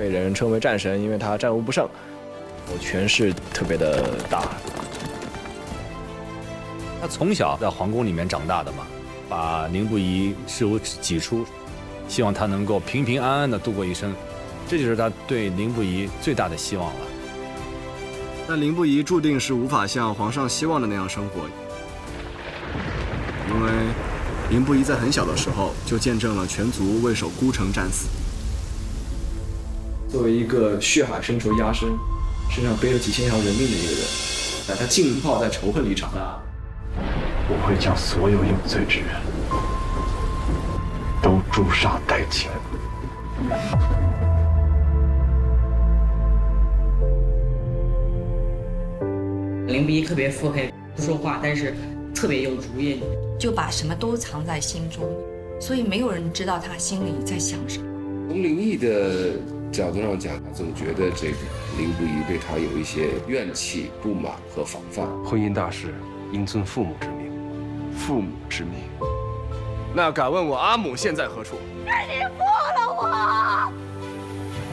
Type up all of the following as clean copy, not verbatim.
被人称为战神，因为他战无不胜，权势特别的大。他从小在皇宫里面长大的嘛，把凌不疑视如己出，希望他能够平平安安的度过一生，这就是他对凌不疑最大的希望了。但凌不疑注定是无法像皇上希望的那样生活，因为凌不疑在很小的时候就见证了全族为守孤城战死。作为一个血海深仇压身，身上背着几千条人命的一个人，但他浸泡在仇恨里长大。我会将所有有罪之人都诛杀殆尽。凌不疑特别腹黑，不说话，但是特别有主意，就把什么都藏在心中，所以没有人知道他心里在想什么。从灵异的角度上讲，他总觉得这个凌不疑对他有一些怨气、不满和防范。婚姻大事应遵父母之命。父母之命，那敢问我阿母现在何处？是你负了我！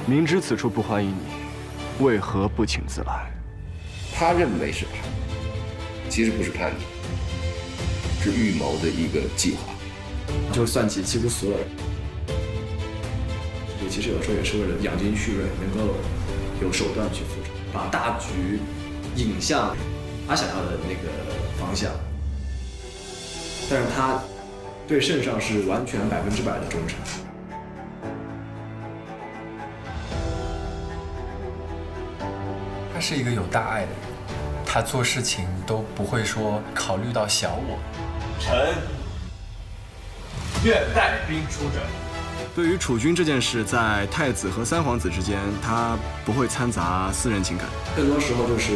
明知此处不欢迎你，为何不请自来？他认为是叛逆，其实不是叛逆，是预谋的一个计划。就算计几乎所有人，其实有时候也是为了养精蓄锐，能够有手段去复仇，把大局引向他想要的那个方向。但是他对圣上是完全100%的忠诚。他是一个有大爱的人，他做事情都不会说考虑到小我。臣愿带兵出征。对于储君这件事，在太子和三皇子之间，他不会掺杂私人情感，更多时候就是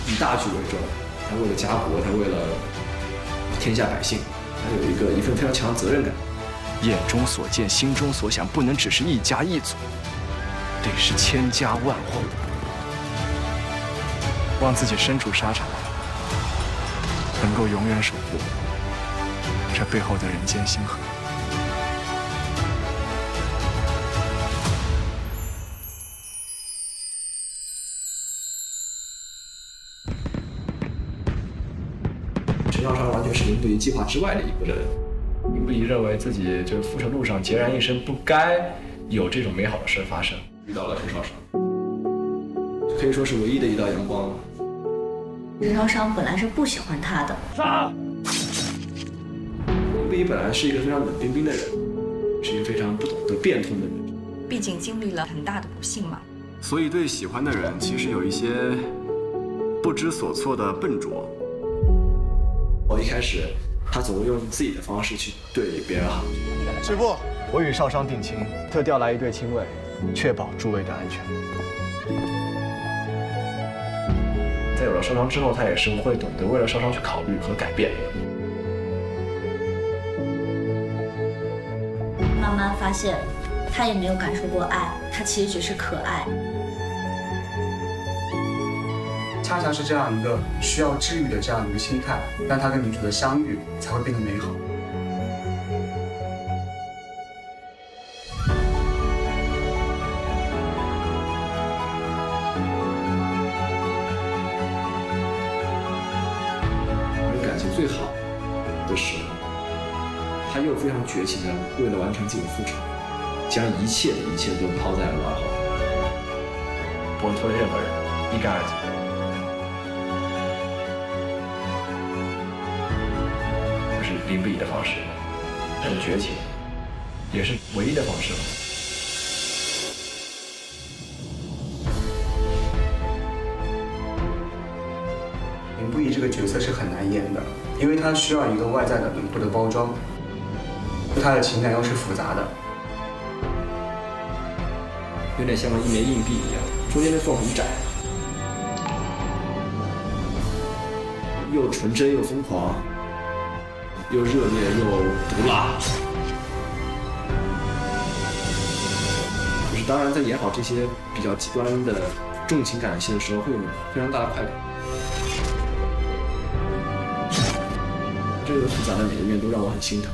以大局为重。他为了家国，他为了天下百姓，他有一份非常强的责任感。眼中所见，心中所想，不能只是一家一族，得是千家万户。望自己身处沙场，能够永远守护这背后的人间星河。陈少商完全是凌不疑计划之外的一个人。凌不疑认为自己这个复仇路上孑然一身，不该有这种美好的事发生，遇到了陈少商，可以说是唯一的一道阳光。陈少商本来是不喜欢他的。杀！凌不疑本来是一个非常冷冰冰的人，是一个非常不懂得变通的人。毕竟经历了很大的不幸嘛，所以对喜欢的人其实有一些不知所措的笨拙。一开始，他总会用自己的方式去对别人好。师父，我与少商定亲，特调来一对亲卫，确保诸位的安全。在有了少商之后，他也是会懂得为了少商去考虑和改变。慢慢发现，他也没有感受过爱，他其实只是可爱。恰恰是这样一个需要治愈的这样一个心态，让他跟女主的相遇才会变得美好。感情最好的时候，他又非常绝情的为了完成自己的复仇，将一切的一切都抛在了脑后，不会拖累任何人，一干二净。凌不疑的方式，很绝情，也是唯一的方式了。凌不疑这个角色是很难演的，因为他需要一个外在的轮廓的包装，他的情感又是复杂的，有点像一枚硬币一样，中间的缝很窄，又纯真又疯狂。又热烈又毒辣，就是当然在演好这些比较极端的重情感戏的时候，会有非常大的快感。这个复杂的每一面都让我很心疼。